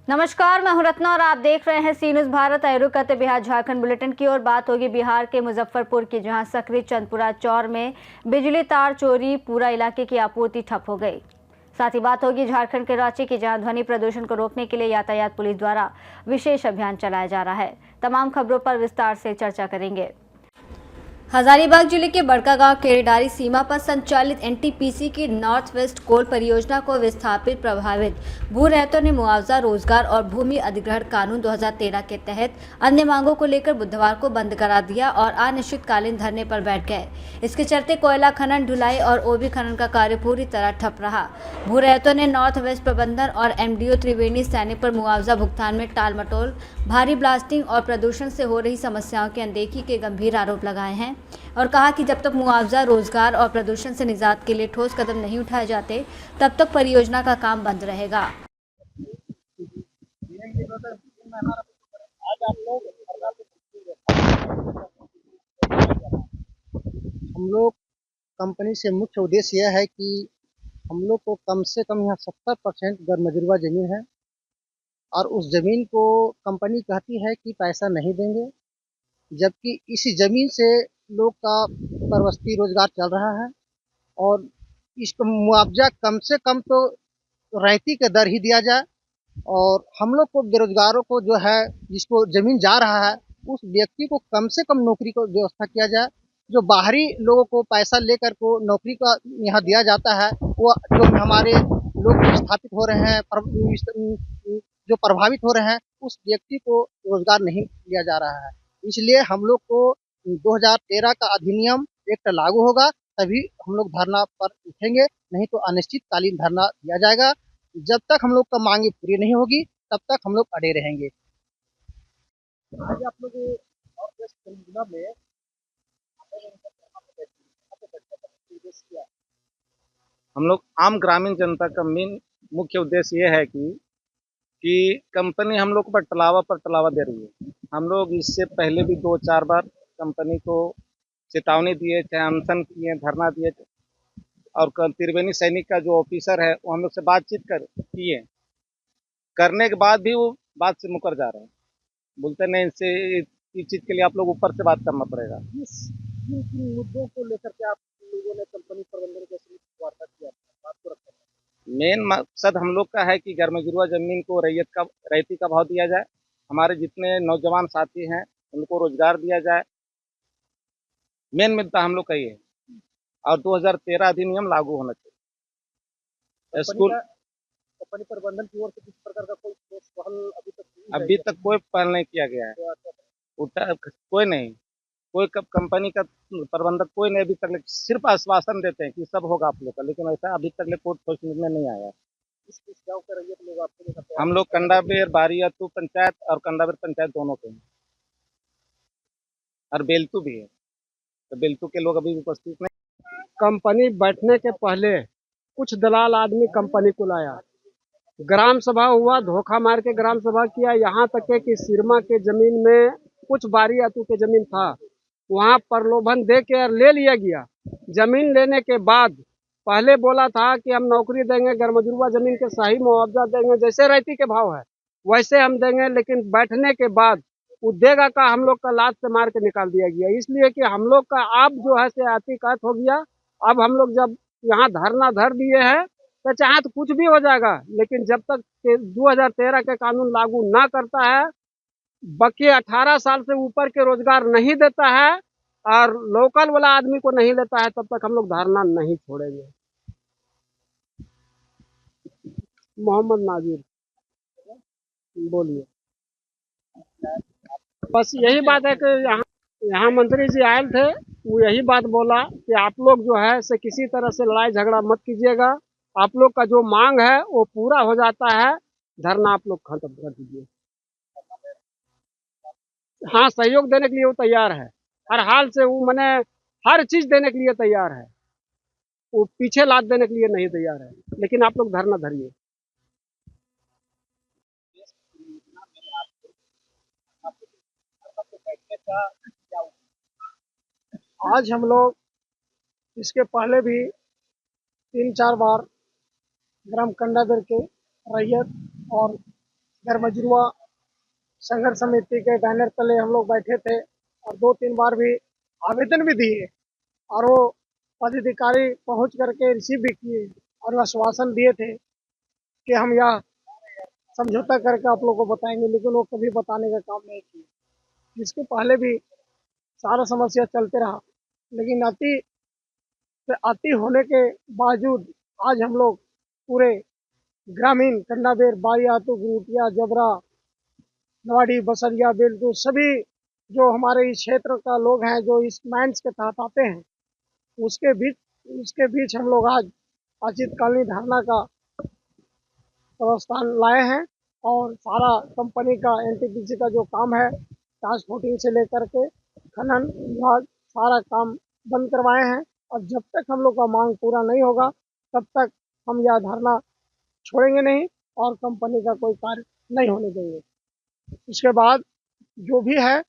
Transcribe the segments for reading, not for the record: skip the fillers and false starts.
नमस्कार, मैं हूं रत्ना और आप देख रहे हैं सी न्यूज भारत। आए रुख करते बिहार झारखंड बुलेटिन की ओर। बात होगी बिहार के मुजफ्फरपुर की, जहां सकरी चंदपुरा चौर में बिजली तार चोरी, पूरा इलाके की आपूर्ति ठप हो गई। साथ ही बात होगी झारखंड के रांची की, जहां ध्वनि प्रदूषण को रोकने के लिए यातायात पुलिस द्वारा विशेष अभियान चलाया जा रहा है। तमाम खबरों पर विस्तार से चर्चा करेंगे। हजारीबाग जिले के बड़कागांव केरेडारी सीमा पर संचालित एनटीपीसी की नॉर्थ वेस्ट कोल परियोजना को विस्थापित प्रभावित भू रहतों ने मुआवजा, रोजगार और भूमि अधिग्रहण कानून 2013 के तहत अन्य मांगों को लेकर बुधवार को बंद करा दिया और अनिश्चितकालीन धरने पर बैठ गए। इसके चलते कोयला खनन, ढुलाई और ओबी खनन का कार्य पूरी तरह ठप रहा। भू रहतों ने नॉर्थ वेस्ट प्रबंधन और एमडीओ त्रिवेणी सैनिक पर मुआवजा भुगतान में टाल मटोल, भारी ब्लास्टिंग और प्रदूषण से हो रही समस्याओं की अनदेखी के गंभीर आरोप लगाए हैं और कहा कि जब तक मुआवजा, रोजगार और प्रदूषण से निजात के लिए ठोस कदम नहीं उठाए जाते, तब तक परियोजना का काम बंद रहेगा। हम लोग कंपनी से मुख्य उद्देश्य यह है कि हम लोग को कम से कम यहाँ 70% गैरमजरूवा जमीन है और उस जमीन को कंपनी कहती है कि पैसा नहीं देंगे, जबकि इसी जमीन से लोग का परवस्ती रोजगार चल रहा है। और इसको मुआवजा कम से कम तो रैयती के दर ही दिया जाए और हम लोग को बेरोजगारों को जो है, जिसको जमीन जा रहा है, उस व्यक्ति को कम से कम नौकरी को व्यवस्था किया जाए। जो बाहरी लोगों को पैसा लेकर को नौकरी का यहाँ दिया जाता है, वो जो हमारे लोग विस्थापित हो रहे हैं, जो प्रभावित हो रहे हैं, उस व्यक्ति को रोजगार नहीं दिया जा रहा है। इसलिए हम लोग को 2013 का अधिनियम एक्ट लागू होगा, तभी हम लोग धरना पर उठेंगे, नहीं तो अनिश्चितकालीन धरना दिया जाएगा। जब तक हम लोग का मांगे पूरी नहीं होगी, तब तक हम लोग अड़े रहेंगे। आज आप लोग और देश परियोजना में हम लोग आम ग्रामीण जनता का मेन मुख्य उद्देश्य ये है कि कंपनी हम लोग पर टलावा दे रही है। हम लोग इससे पहले भी 2-4 बार कंपनी को चेतावनी दिए, चाहे अनशन किए, धरना दिए, और त्रिवेणी सैनिक का जो ऑफिसर है वो हम लोग से बातचीत किए, करने के बाद भी वो बात से मुकर जा रहे हैं। बोलते नहीं, इनसे इस चीज के लिए आप लोग ऊपर से बात करना पड़ेगा। किन किन मुद्दों को लेकर के आप लोगों ने कंपनी प्रबंधन के साथ वार्ता किया, बात को रखा? मेन मकसद हम लोग का है कि गैरमजरूआ जमीन को रैयती का भाव दिया जाए, हमारे जितने नौजवान साथी हैं उनको रोजगार दिया जाए। मेन मुद्दा हम लोग का ये है, और 2013 अधिनियम लागू होना चाहिए। स्कूल कंपनी प्रबंधन की ओर से किसी प्रकार का कोई ठोस पहल अभी तक कोई पहल नहीं किया गया है, कोई नहीं, कोई कंपनी का प्रबंधक कोई नहीं अभी तक, सिर्फ आश्वासन देते हैं कि सब होगा आप लोग का, लेकिन ऐसा अभी तक कोई ठोस निर्णय नहीं आया। इस गाँव के रैयत लोग आपको हम लोग कंडाबेर, बारियातू पंचायत और कंडाबेर पंचायत दोनों के हैं, और बेलतू भी है, तो बेलतू के लोग अभी उपस्थित नहीं। कंपनी बैठने के पहले कुछ दलाल आदमी कंपनी को लाया, ग्राम सभा हुआ, धोखा मार के ग्राम सभा किया। यहाँ तक है कि सिरमा के जमीन में कुछ बारी अतु के जमीन था, वहाँ प्रलोभन दे के ले लिया गया। जमीन लेने के बाद पहले बोला था कि हम नौकरी देंगे, गैरमजरूवा जमीन के सही मुआवजा देंगे, जैसे रैयती के भाव है वैसे हम देंगे। लेकिन बैठने के बाद वो देगा का हम लोग का लात से मार के निकाल दिया गया, इसलिए कि हम लोग का आप जो है से अतिकात हो गया। अब हम लोग जब यहाँ धरना धर दिए हैं तो चाहे तो कुछ भी हो जाएगा, लेकिन जब तक 2013 के कानून लागू ना करता है, बल्कि 18 साल से ऊपर के रोजगार नहीं देता है और लोकल वाला आदमी को नहीं लेता है, तब तक हम लोग धरना नहीं छोड़ेंगे। मोहम्मद नाजिर, बोलिए। बस यही बात है कि यहाँ मंत्री जी आए थे, वो यही बात बोला कि आप लोग जो है से किसी तरह से लड़ाई झगड़ा मत कीजिएगा, आप लोग का जो मांग है वो पूरा हो जाता है, धरना आप लोग खत्म कर दीजिए। हाँ, सहयोग देने के लिए वो तैयार है, हर हाल से वो मैंने हर चीज देने के लिए तैयार है, वो पीछे लाद देने के लिए नहीं तैयार है, लेकिन आप लोग धरना धरिए। आज हम लोग इसके पहले भी 3-4 बार ग्राम कंडादर के रैयत और गरमजरुआ संघर्ष समिति के बैनर तले हम लोग बैठे थे और 2-3 बार भी आवेदन भी दिए और वो पदाधिकारी पहुंच करके रिसीव भी किए और आश्वासन दिए थे कि हम यह समझौता करके आप लोगों को बताएंगे, लेकिन वो कभी बताने का काम नहीं किए। इसके पहले भी सारा समस्या चलते रहा, लेकिन अति होने के बावजूद आज हम लोग पूरे ग्रामीण कंडाबेर, बारियातू, गुरुटिया, जबरा, नवाडी, बसरिया, बेलतू सभी जो हमारे इस क्षेत्र का लोग हैं जो इस माइंस के तहत आते हैं, उसके बीच हम लोग आज अचितकालीन धरना का व्यवस्थान लाए हैं और सारा कंपनी का एनटीपीसी का जो काम है, ट्रांसपोर्टिंग से लेकर के खनन विभाग सारा काम बंद करवाए हैं और जब तक हम लोग का मांग पूरा नहीं होगा तब तक हम यह धरना छोड़ेंगे नहीं और कंपनी का कोई कार्य नहीं होने देंगे। उसके बाद जो भी है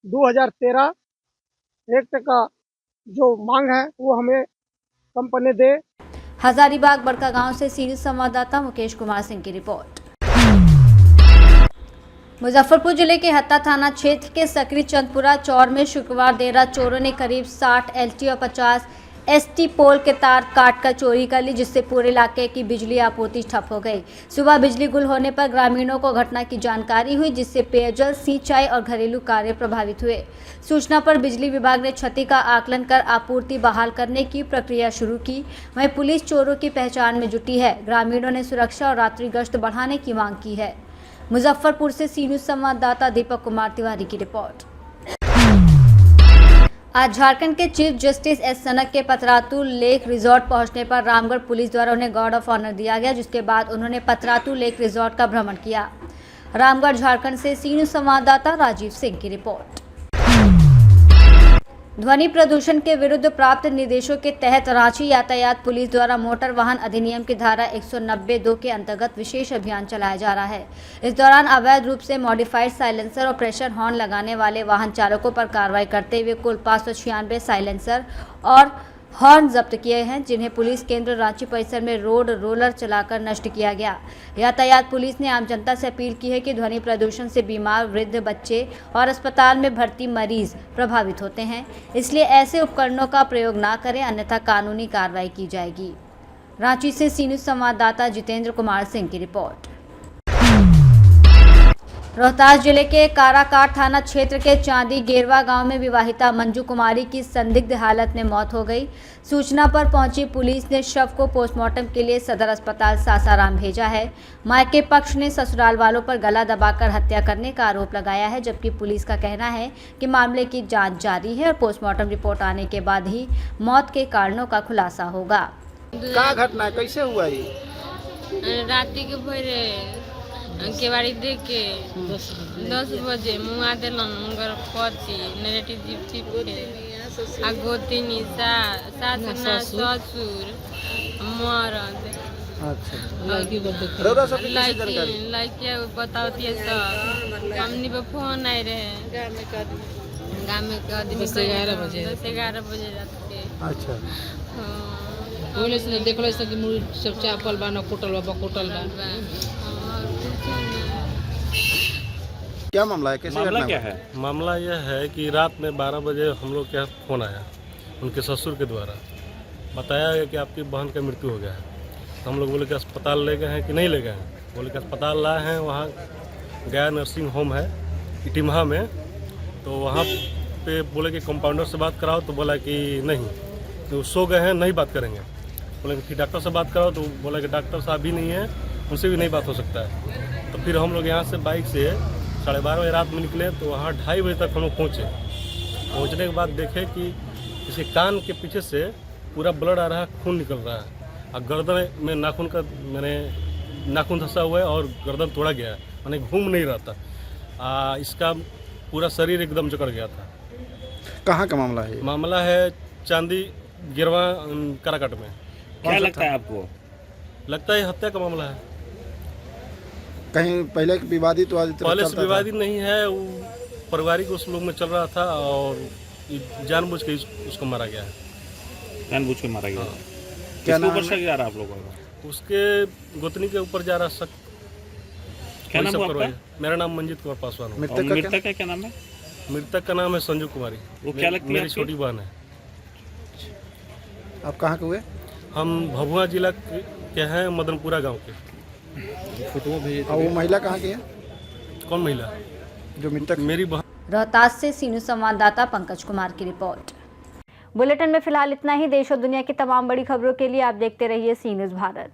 2013 एक्ट का जो मांग है वो हमें कंपनी दे। हजारीबाग बड़कागांव से सीनियर संवाददाता मुकेश कुमार सिंह की रिपोर्ट। मुजफ्फरपुर जिले के हत्ता थाना क्षेत्र के सकरी चंदपुरा चौर में शुक्रवार देर रात चोरों ने करीब 60 एलटी और 50 एसटी पोल के तार काटकर चोरी कर ली, जिससे पूरे इलाके की बिजली आपूर्ति ठप हो गई। सुबह बिजली गुल होने पर ग्रामीणों को घटना की जानकारी हुई, जिससे पेयजल, सिंचाई और घरेलू कार्य प्रभावित हुए। सूचना पर बिजली विभाग ने क्षति का आकलन कर आपूर्ति बहाल करने की प्रक्रिया शुरू की। वहीं पुलिस चोरों की पहचान में जुटी है। ग्रामीणों ने सुरक्षा और रात्रि गश्त बढ़ाने की मांग की है। मुजफ्फरपुर से सी न्यूज़ संवाददाता दीपक कुमार तिवारी की रिपोर्ट। आज झारखंड के चीफ जस्टिस एस सनक के पतरातू लेक रिजॉर्ट पहुंचने पर रामगढ़ पुलिस द्वारा उन्हें गार्ड ऑफ ऑनर दिया गया, जिसके बाद उन्होंने पतरातू लेक रिजॉर्ट का भ्रमण किया। रामगढ़ झारखंड से सी न्यूज़ संवाददाता राजीव सिंह की रिपोर्ट। ध्वनि प्रदूषण के विरुद्ध प्राप्त निर्देशों के तहत रांची यातायात पुलिस द्वारा मोटर वाहन अधिनियम की धारा 190(2) के अंतर्गत विशेष अभियान चलाया जा रहा है। इस दौरान अवैध रूप से मॉडिफाइड साइलेंसर और प्रेशर हॉर्न लगाने वाले वाहन चालकों पर कार्रवाई करते हुए कुल 596 साइलेंसर और हॉर्न जब्त किए हैं, जिन्हें पुलिस केंद्र रांची परिसर में रोड रोलर चलाकर नष्ट किया गया। यातायात पुलिस ने आम जनता से अपील की है कि ध्वनि प्रदूषण से बीमार, वृद्ध, बच्चे और अस्पताल में भर्ती मरीज प्रभावित होते हैं, इसलिए ऐसे उपकरणों का प्रयोग ना करें, अन्यथा कानूनी कार्रवाई की जाएगी। रांची से सी न्यूज़ संवाददाता जितेंद्र कुमार सिंह की रिपोर्ट। रोहतास जिले के काराकाट थाना क्षेत्र के चांदी गेरवा गांव में विवाहिता मंजू कुमारी की संदिग्ध हालत में मौत हो गई। सूचना पर पहुंची पुलिस ने शव को पोस्टमार्टम के लिए सदर अस्पताल सासाराम भेजा है। मायके पक्ष ने ससुराल वालों पर गला दबाकर हत्या करने का आरोप लगाया है, जबकि पुलिस का कहना है कि मामले की जांच जारी है और पोस्टमार्टम रिपोर्ट आने के बाद ही मौत के कारणों का खुलासा होगा। का घटना कैसे हुआ ये? राति के भोरे केवाड़ी देख के 10 बजे मुआ दिलन उनकर पति नेगेटिव चिप के आ गोतिनी सास ससुर मरद। अच्छा रौरा सब कैसे जानकारी? लड़किया बतावती सब हमनी पे फोन आए रहे गाँव में के आदमी 10-11 बजे रात के। अच्छा बोले से देखलो से कि मुड़ी सब चापल बा न कोटल बा कोटल बा। क्या मामला है? कैसे मामला घटना क्या हुआ? है? मामला यह है कि रात में 12 बजे हम लोग के यहाँ फ़ोन आया उनके ससुर के द्वारा, बताया गया कि आपकी बहन का मृत्यु हो गया है। तो हम लोग बोले कि अस्पताल ले गए हैं कि नहीं ले गए हैं? बोले कि अस्पताल लाए हैं, वहाँ गया नर्सिंग होम है इटिमहा में, तो वहाँ पे बोले कि कंपाउंडर से बात कराओ, तो बोला कि नहीं, तो सो गए हैं, नहीं बात करेंगे। बोले कि डॉक्टर से बात कराओ, तो बोला कि डॉक्टर साहब भी नहीं है, उनसे भी नहीं बात हो सकता है। तो फिर हम लोग यहाँ से बाइक से 12:30 बजे रात में निकले, तो वहाँ 2:30 बजे तक हम लोग पहुँचे। पहुँचने के बाद देखे कि किसी कान के पीछे से पूरा ब्लड आ रहा है, खून निकल रहा है और गर्दन में नाखून का नाखून धंसा हुआ है और गर्दन तोड़ा गया है, मैंने घूम नहीं रहा था। इसका पूरा शरीर एकदम जकड़ गया था। कहाँ का मामला है? मामला है चांदी गिरवा काराकाट में। क्या लगता है आपको? लगता है हत्या का मामला है। कहीं पहले विवादित पहले से विवादित नहीं है, वो पारिवारिक उस लोग में चल रहा था और जानबूझ के उसको मारा गया है। जानबूझ के मारा गया? हाँ। क्या किसके ऊपर नाम शक जा रहा है आप लोगों का? उसके गोतनी के ऊपर जा रहा शक। क्या वही नाम सब हुआ करवाइए। आपका? मेरा नाम मंजीत कुमार पासवान है। और मृतक का क्या नाम है? मृतक का नाम है संजू कुमारी। वो क्या लगती है मेरी आपकी? छोटी बहन है। आप कहाँ के हुए? हम भभुआ जिला के हैं, मदनपुरा गांव के। और वो महिला कहाँ की है कौन महिला? जो मृतक? मेरी बहन। रोहतास से सीनू संवाददाता पंकज कुमार की रिपोर्ट। बुलेटिन में फिलहाल इतना ही। देश और दुनिया की तमाम बड़ी खबरों के लिए आप देखते रहिए सी न्यूज़ भारत।